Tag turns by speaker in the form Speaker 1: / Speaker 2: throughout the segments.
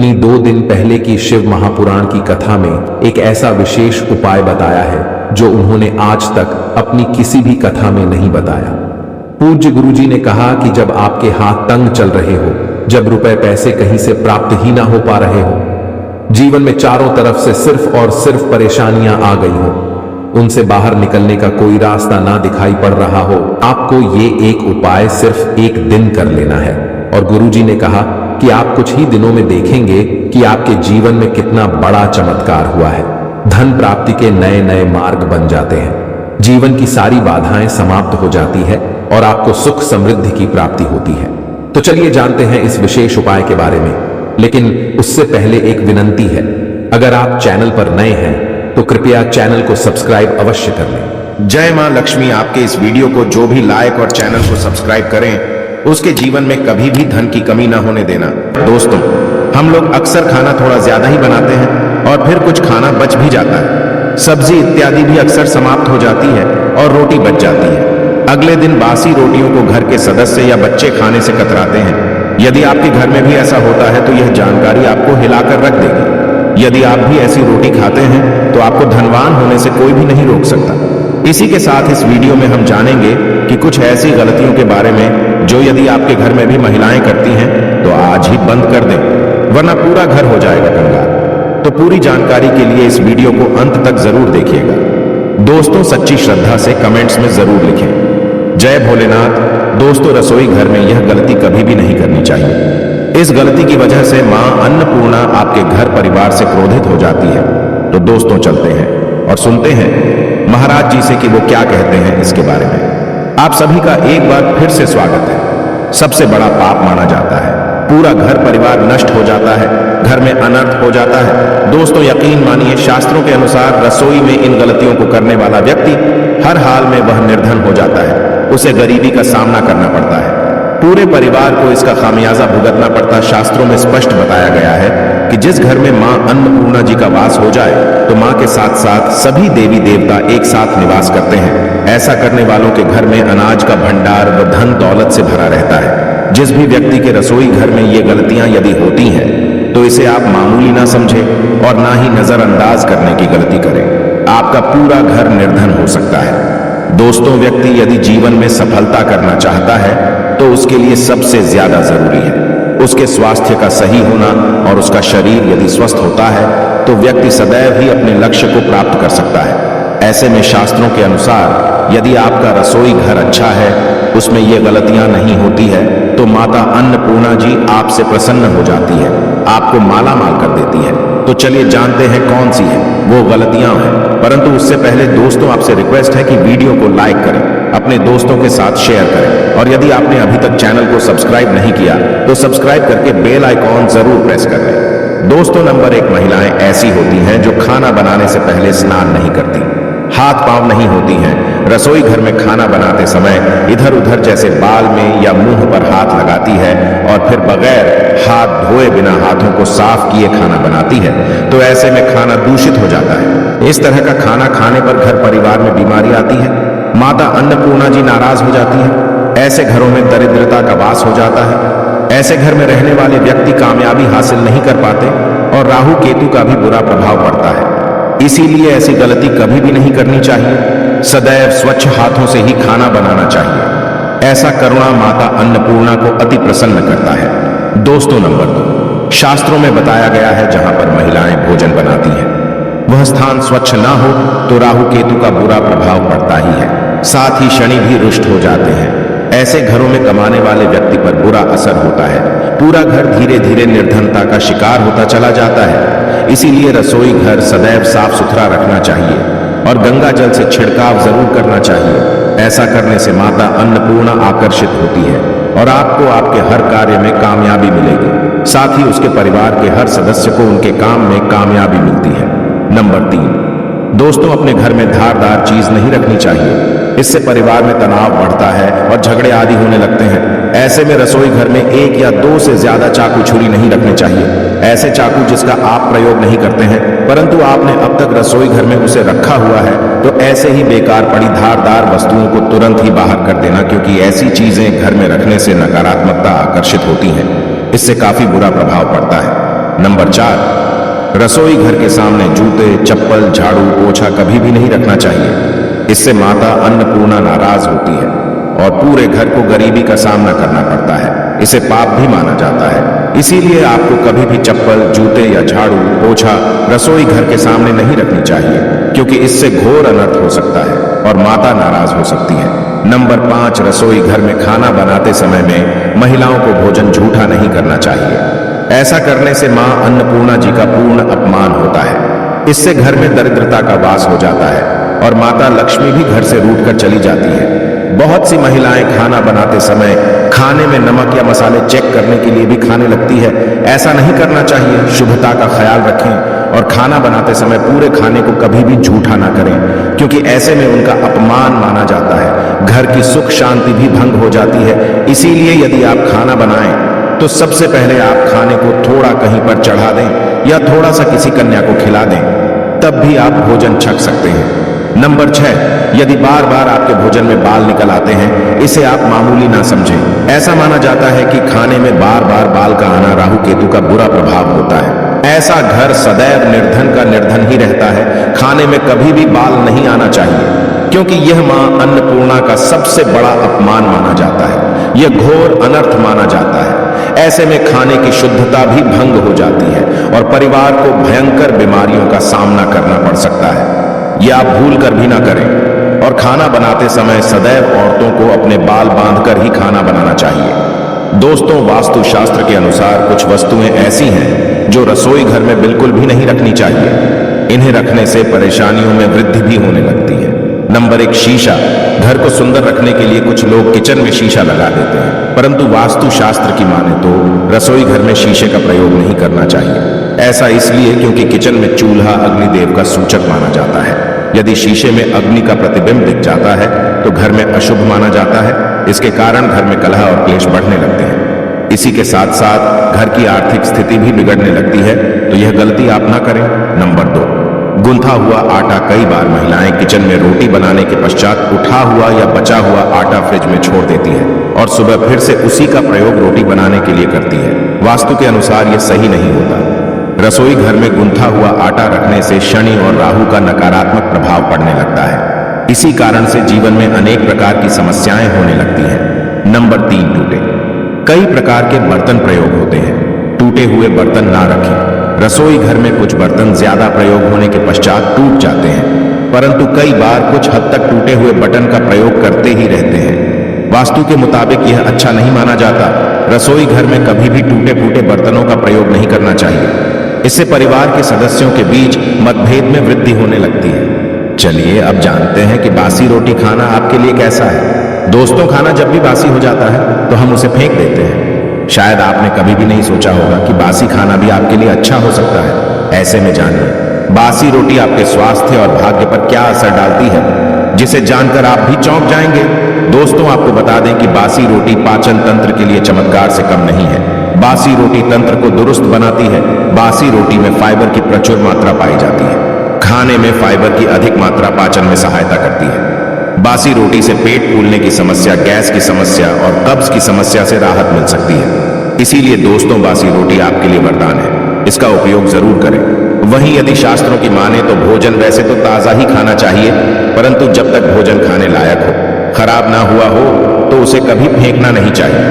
Speaker 1: अपनी 2 दिन पहले की शिव महापुराण की कथा में एक ऐसा विशेष उपाय बताया है जो उन्होंने आज तक अपनी किसी भी कथा में नहीं बताया। पूज्य गुरुजी ने कहा कि जब आपके हाथ तंग चल रहे हो, जब रुपए पैसे कहीं से प्राप्त ही ना हो पा रहे हो, जीवन में चारों तरफ से सिर्फ और सिर्फ परेशानियां आ गई हो, उनसे बाहर निकलने का कोई रास्ता ना दिखाई पड़ रहा हो, आपको ये एक उपाय सिर्फ एक दिन कर लेना है। और गुरुजी ने कहा कि आप कुछ ही दिनों में देखेंगे कि आपके जीवन में कितना बड़ा चमत्कार हुआ है। धन प्राप्ति के नए नए मार्ग बन जाते हैं, जीवन की सारी बाधाएं समाप्त हो जाती है और आपको सुख समृद्धि की प्राप्ति होती है। तो चलिए जानते हैं इस विशेष उपाय के बारे में, लेकिन उससे पहले एक विनंती है, अगर आप चैनल पर नए हैं तो कृपया चैनल को सब्सक्राइब अवश्य कर लें।
Speaker 2: जय मां लक्ष्मी। आपके इस वीडियो को जो भी लाइक और चैनल को सब्सक्राइब करें, उसके जीवन में कभी भी धन की कमी ना होने देना। दोस्तों, हम लोग अक्सर खाना थोड़ा ज्यादा ही बनाते हैं और फिर कुछ खाना बच भी जाता है। सब्जी इत्यादि भी अक्सर समाप्त हो जाती है और रोटी बच जाती है। अगले दिन बासी रोटियों को घर के सदस्य या बच्चे खाने से कतराते हैं। यदि आपके घर में भी ऐसा होता है तो यह जानकारी आपको हिलाकर रख देगी। यदि आप भी ऐसी रोटी खाते हैं तो आपको धनवान होने से कोई भी नहीं रोक सकता। इसी के साथ इस वीडियो में हम जानेंगे कि कुछ ऐसी गलतियों के बारे में जो यदि आपके घर में भी महिलाएं करती हैं तो आज ही बंद कर दें, वरना पूरा घर हो जाएगा कंगाल। तो पूरी जानकारी के लिए इस वीडियो को अंत तक जरूर देखिएगा। दोस्तों, सच्ची श्रद्धा से कमेंट्स में जरूर लिखें जय भोलेनाथ। दोस्तों, रसोई घर में यह गलती कभी भी नहीं करनी चाहिए। इस गलती की वजह से मां अन्नपूर्णा आपके घर परिवार से क्रोधित हो जाती है। तो दोस्तों, चलते हैं और सुनते हैं महाराज जी से कि वो क्या कहते हैं इसके बारे में। आप सभी का एक बार फिर से स्वागत है। सबसे बड़ा पाप माना जाता है, पूरा घर परिवार नष्ट हो जाता है, घर में अनर्थ हो जाता है। दोस्तों, यकीन मानिए, शास्त्रों के अनुसार रसोई में इन गलतियों को करने वाला व्यक्ति हर हाल में वह निर्धन हो जाता है, उसे गरीबी का सामना करना पड़ता है, पूरे परिवार को इसका खामियाजा भुगतना पड़ता। शास्त्रों में स्पष्ट बताया गया है कि जिस घर में मां अन्नपूर्णा जी का वास हो जाए तो मां के साथ साथ सभी देवी देवता एक साथ निवास करते हैं। ऐसा करने वालों के घर में अनाज का भंडार व धन दौलत से भरा रहता है। जिस भी व्यक्ति के रसोई घर में ये गलतियां यदि होती हैं तो इसे आप मामूली ना समझें और ना ही नजरअंदाज करने की गलती करें। आपका पूरा घर निर्धन हो सकता है। दोस्तों, व्यक्ति यदि जीवन में सफलता करना चाहता है तो उसके लिए सबसे ज्यादा जरूरी है उसके स्वास्थ्य का सही होना, और उसका शरीर यदि स्वस्थ होता है तो व्यक्ति सदैव ही अपने लक्ष्य को प्राप्त कर सकता है। ऐसे में शास्त्रों के अनुसार यदि आपका रसोई घर अच्छा है, उसमें ये गलतियां नहीं होती है, तो माता अन्नपूर्णा जी आपसे प्रसन्न हो जाती है, आपको माला माल कर देती है। तो चलिए जानते हैं कौन सी है वो गलतियां हैं। परंतु उससे पहले दोस्तों, आपसे रिक्वेस्ट है कि वीडियो को लाइक करें, अपने दोस्तों के साथ शेयर करें, और यदि आपने अभी तक चैनल को सब्सक्राइब नहीं किया तो सब्सक्राइब करके बेल आइकॉन जरूर प्रेस कर लें। दोस्तों, नंबर 1, महिलाएं ऐसी होती हैं जो खाना बनाने से पहले स्नान नहीं करती, हाथ पांव नहीं होती हैं। रसोई घर में खाना बनाते समय इधर उधर जैसे बाल में या मुंह पर हाथ लगाती है और फिर बगैर हाथ धोए बिना हाथों को साफ किए खाना बनाती है, तो ऐसे में खाना दूषित हो जाता है। इस तरह का खाना खाने पर घर परिवार में बीमारी आती है, माता अन्नपूर्णा जी नाराज हो जाती है। ऐसे घरों में दरिद्रता का वास हो जाता है। ऐसे घर में रहने वाले व्यक्ति कामयाबी हासिल नहीं कर पाते और राहु केतु का भी बुरा प्रभाव पड़ता है। इसीलिए ऐसी गलती कभी भी नहीं करनी चाहिए। सदैव स्वच्छ हाथों से ही खाना बनाना चाहिए। ऐसा करुणा माता अन्नपूर्णा को अति प्रसन्न करता है। दोस्तों, नंबर 2, शास्त्रों में बताया गया है जहां पर महिलाएं भोजन बनाती हैं, वह स्थान स्वच्छ ना हो तो राहु केतु का बुरा प्रभाव पड़ता ही है, साथ ही शनि भी रुष्ट हो जाते हैं। ऐसे घरों में कमाने वाले व्यक्ति पर बुरा असर होता है, पूरा घर धीरे धीरे निर्धनता का शिकार होता चला जाता है। इसीलिए रसोई घर सदैव साफ सुथरा रखना चाहिए और गंगा जल से छिड़काव जरूर करना चाहिए। ऐसा करने से माता अन्नपूर्णा आकर्षित होती है और आपको आपके हर कार्य में कामयाबी मिलेगी, साथ ही उसके परिवार के हर सदस्य को उनके काम में कामयाबी मिलती है। नंबर 3, दोस्तों, अपने घर में धारदार चीज नहीं रखनी चाहिए। इससे परिवार में तनाव बढ़ता है और झगड़े आदि होने लगते हैं। ऐसे में रसोई घर में 1 या 2 से ज्यादा चाकू छुरी नहीं रखने चाहिए। ऐसे चाकू जिसका आप प्रयोग नहीं करते हैं परंतु आपने अब तक रसोई घर में उसे रखा हुआ है, तो ऐसे ही बेकार पड़ी धारदार वस्तुओं को तुरंत ही बाहर कर देना, क्योंकि ऐसी चीजें घर में रखने से नकारात्मकता आकर्षित होती है। इससे काफी बुरा प्रभाव पड़ता है। नंबर 4, रसोई घर के सामने जूते, चप्पल, झाड़ू, पोछा कभी भी नहीं रखना चाहिए। इससे माता अन्नपूर्णा नाराज होती है और पूरे घर को गरीबी का सामना करना पड़ता है। इसे पाप भी माना जाता है। इसीलिए आपको कभी भी चप्पल, जूते या झाड़ू, पोछा रसोई घर के सामने नहीं रखनी चाहिए, क्योंकि इससे घोर अनर्थ हो सकता है और माता नाराज हो सकती है। नंबर 5, रसोई घर में खाना बनाते समय में महिलाओं को भोजन झूठा नहीं करना चाहिए। ऐसा करने से मां अन्नपूर्णा जी का पूर्ण अपमान होता है। इससे घर में दरिद्रता का वास हो जाता है और माता लक्ष्मी भी घर से रूठकर चली जाती है। बहुत सी महिलाएं खाना बनाते समय खाने में नमक या मसाले चेक करने के लिए भी खाने लगती है। ऐसा नहीं करना चाहिए। शुभता का ख्याल रखें और खाना बनाते समय पूरे खाने को कभी भी झूठा ना करें, क्योंकि ऐसे में उनका अपमान माना जाता है। घर की सुख शांति भी भंग हो जाती है। इसीलिए यदि आप खाना बनाएं तो सबसे पहले आप खाने को थोड़ा कहीं पर चढ़ा दें या थोड़ा सा किसी कन्या को खिला दें, तब भी आप भोजन छक सकते हैं। नंबर 6, यदि बार बार आपके भोजन में बाल निकल आते हैं, इसे आप मामूली ना समझें। ऐसा माना जाता है कि खाने में बार बार बाल का आना राहु केतु का बुरा प्रभाव होता है। ऐसा घर सदैव निर्धन का निर्धन ही रहता है। खाने में कभी भी बाल नहीं आना चाहिए, क्योंकि यह मां अन्नपूर्णा का सबसे बड़ा अपमान माना जाता है। यह घोर अनर्थ माना जाता है। ऐसे में खाने की शुद्धता भी भंग हो जाती है और परिवार को भयंकर बीमारियों का सामना करना पड़ सकता है। यह आप भूल कर भी ना करें। और खाना बनाते समय सदैव औरतों को अपने बाल बांधकर ही खाना बनाना चाहिए। दोस्तों, वास्तु शास्त्र के अनुसार कुछ वस्तुएं ऐसी हैं जो रसोई घर में बिल्कुल भी नहीं रखनी चाहिए। इन्हें रखने से परेशानियों में वृद्धि भी होने लगती है। नंबर 1, शीशा। घर को सुंदर रखने के लिए कुछ लोग किचन में शीशा लगा देते हैं, परंतु वास्तु शास्त्र की माने तो रसोई घर में शीशे का प्रयोग नहीं करना चाहिए। ऐसा इसलिए क्योंकि किचन में चूल्हा अग्निदेव का सूचक माना जाता है। यदि शीशे में अग्नि का प्रतिबिंब दिख जाता है तो घर में अशुभ माना जाता है। इसके कारण घर में कलह और क्लेश बढ़ने लगते हैं। इसी के साथ साथ घर की आर्थिक स्थिति भी बिगड़ने लगती है, तो यह गलती आप ना करें। नंबर 2, गुंथा हुआ आटा। कई बार महिलाएं किचन में रोटी बनाने के पश्चात उठा हुआ या बचा हुआ आटा फ्रिज में छोड़ देती है और सुबह फिर से उसी का प्रयोग रोटी बनाने के लिए करती है। वास्तु के अनुसार यह सही नहीं होता। रसोई घर में गुंथा हुआ आटा रखने से शनि और राहु का नकारात्मक प्रभाव पड़ने लगता है। इसी कारण से जीवन में अनेक प्रकार की समस्याएं होने लगती हैं। नंबर 3, टूटे। कई प्रकार के बर्तन प्रयोग होते हैं। टूटे हुए बर्तन ना रखें। रसोई घर में कुछ बर्तन ज्यादा प्रयोग होने के पश्चात टूट जाते हैं, परंतु कई बार कुछ हद तक टूटे हुए बर्तन का प्रयोग करते ही रहते हैं। वास्तु के मुताबिक यह अच्छा नहीं माना जाता। रसोई घर में कभी भी टूटे फूटे बर्तनों का प्रयोग नहीं करना चाहिए। इससे परिवार के सदस्यों के बीच मतभेद में वृद्धि होने लगती है। चलिए अब जानते हैं कि बासी रोटी खाना आपके लिए कैसा है। दोस्तों, खाना जब भी बासी हो जाता है तो हम उसे फेंक देते हैं। शायद आपने कभी भी नहीं सोचा होगा कि बासी खाना भी आपके लिए अच्छा हो सकता है। ऐसे में जानिए बासी रोटी आपके स्वास्थ्य और भाग्य पर क्या असर डालती है, जिसे जानकर आप भी चौंक जाएंगे। दोस्तों, आपको बता दें कि बासी रोटी पाचन तंत्र के लिए चमत्कार से कम नहीं है। बासी रोटी तंत्र को दुरुस्त बनाती है। बासी रोटी में फाइबर की प्रचुर मात्रा पाई जाती है। खाने में फाइबर की अधिक मात्रा पाचन में सहायता करती है। बासी रोटी से पेट फूलने की समस्या, गैस की समस्या और कब्ज की समस्या से राहत मिल सकती है। इसीलिए दोस्तों, बासी रोटी आपके लिए वरदान है। इसका उपयोग जरूर करें। वहीं यदि शास्त्रों की माने तो भोजन वैसे तो ताजा ही खाना चाहिए, परंतु जब तक भोजन खाने लायक हो, खराब ना हुआ हो, तो उसे कभी फेंकना नहीं चाहिए,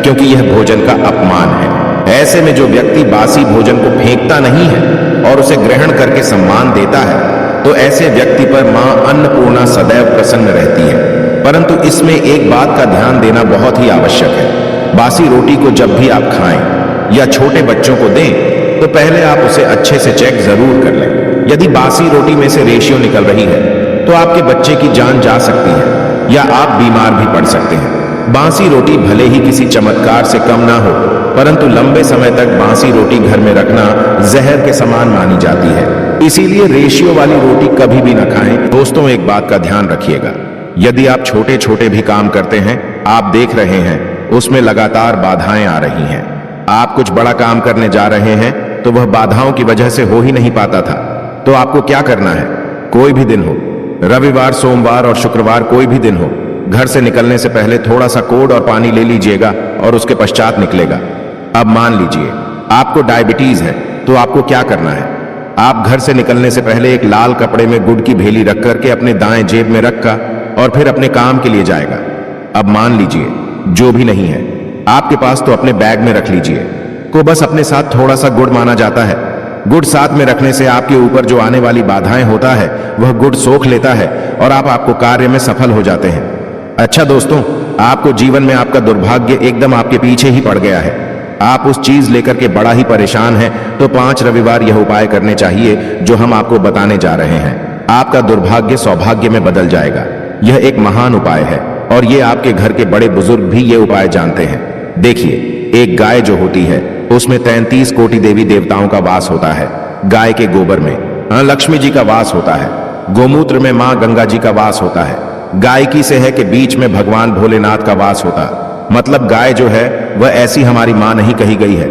Speaker 2: क्योंकि यह भोजन का अपमान है। ऐसे में जो व्यक्ति बासी भोजन को फेंकता नहीं है और उसे ग्रहण करके सम्मान देता है, तो ऐसे व्यक्ति पर मां अन्नपूर्णा सदैव प्रसन्न रहती है। परंतु इसमें एक बात का ध्यान देना बहुत ही आवश्यक है। बासी रोटी को जब भी आप खाएं या छोटे बच्चों को दें, तो पहले आप उसे अच्छे से चेक जरूर कर लें। यदि बासी रोटी में से रेशियो निकल रही है तो आपके बच्चे की जान जा सकती है या आप बीमार भी पड़ सकते हैं। बासी रोटी भले ही किसी चमत्कार से कम ना हो, परंतु लंबे समय तक बासी रोटी घर में रखना जहर के समान मानी जाती है। इसीलिए रेशियो वाली रोटी कभी भी ना खाएं। दोस्तों, एक बात का ध्यान रखिएगा, यदि आप छोटे छोटे भी काम करते हैं, आप देख रहे हैं उसमें लगातार बाधाएं आ रही हैं, आप कुछ बड़ा काम करने जा रहे हैं तो वह बाधाओं की वजह से हो ही नहीं पाता था, तो आपको क्या करना है, कोई भी दिन हो, रविवार, सोमवार और शुक्रवार, कोई भी दिन हो, घर से निकलने से पहले थोड़ा सा कोड और पानी ले लीजिएगा और उसके पश्चात निकलेगा। अब मान लीजिए आपको डायबिटीज है तो आपको क्या करना है? आप घर से निकलने से पहले एक लाल कपड़े में गुड़ की भेली रख करके अपने दाएं जेब में रखा और फिर अपने काम के लिए जाएगा। अब मान लीजिए जो भी नहीं है आपके पास तो अपने बैग में रख लीजिए। को बस अपने साथ थोड़ा सा गुड़ माना जाता है। गुड़ साथ में रखने से आपके ऊपर जो आने वाली बाधाएं होता है वह गुड़ सोख लेता है और आपको कार्य में सफल हो जाते हैं। अच्छा दोस्तों, आपको जीवन में आपका दुर्भाग्य एकदम आपके पीछे ही पड़ गया है। आप उस चीज लेकर के बड़ा ही परेशान हैं, तो 5 रविवार यह उपाय करने चाहिए जो हम आपको बताने जा रहे हैं। आपका दुर्भाग्य सौभाग्य में बदल जाएगा। यह एक महान उपाय है और ये आपके घर के बड़े बुजुर्ग भी ये उपाय जानते हैं। देखिए, एक गाय जो होती है उसमें 33 कोटि देवी देवताओं का वास होता है। गाय के गोबर में लक्ष्मी जी का वास होता है। गोमूत्र में मां गंगा जी का वास होता है। गायकी से है कि बीच में भगवान भोलेनाथ का वास होता। मतलब गाय जो है वह ऐसी हमारी मां नहीं कही गई है।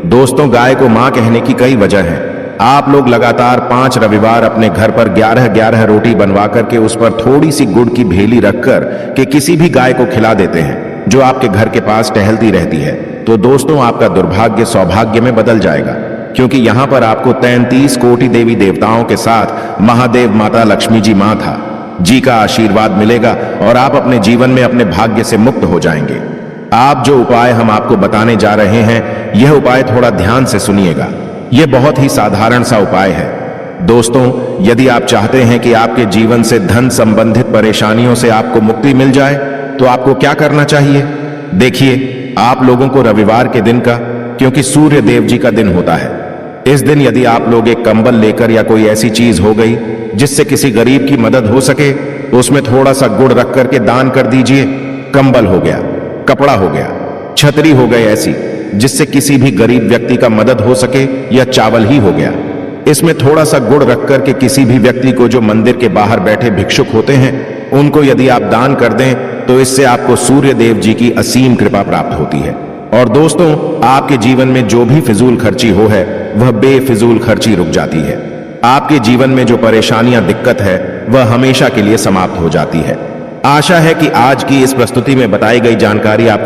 Speaker 2: दोस्तों, गाय को मां कहने की कई वजह है। आप लोग लगातार 5 रविवार अपने घर पर 11-11 रोटी बनवा करके उस पर थोड़ी सी गुड़ की भेली रखकर के किसी भी गाय को खिला देते हैं जो आपके घर के पास टहलती रहती है। तो दोस्तों, आपका दुर्भाग्य सौभाग्य में बदल जाएगा, क्योंकि यहां पर आपको 33 कोटि देवी देवताओं के साथ महादेव माता लक्ष्मी जी मां था जी का आशीर्वाद मिलेगा और आप अपने जीवन में अपने भाग्य से मुक्त हो जाएंगे। आप जो उपाय हम आपको बताने जा रहे हैं, यह उपाय थोड़ा ध्यान से सुनिएगा। यह बहुत ही साधारण सा उपाय है। दोस्तों, यदि आप चाहते हैं कि आपके जीवन से धन संबंधित परेशानियों से आपको मुक्ति मिल जाए, तो आपको क्या करना चाहिए? देखिए, आप लोगों को रविवार के दिन का, क्योंकि सूर्य देव जी का दिन होता है, इस दिन यदि आप लोग एक कंबल लेकर या कोई ऐसी चीज हो गई जिससे किसी गरीब की मदद हो सके, उसमें थोड़ा सा गुड़ रख करके दान कर दीजिए। कंबल हो गया, कपड़ा हो गया, छतरी हो गई ऐसी जिससे किसी भी गरीब व्यक्ति का मदद हो सके, या चावल ही हो गया। इसमें थोड़ा सा गुड़ रख करके किसी भी व्यक्ति को जो मंदिर के बाहर बैठे भिक्षुक होते हैं उनको यदि आप दान कर दें, तो इससे आपको सूर्य देव जी की असीम कृपा प्राप्त होती है। और दोस्तों, आपके जीवन में जो भी फिजूल खर्ची हो है वह बेफिजूल खर्ची रुक जाती है। आपके जीवन में जो परेशानियां दिक्कत है वह हमेशा के लिए समाप्त हो जाती है। आशा है कि आज की इस प्रस्तुति में बताई गई जानकारी आपको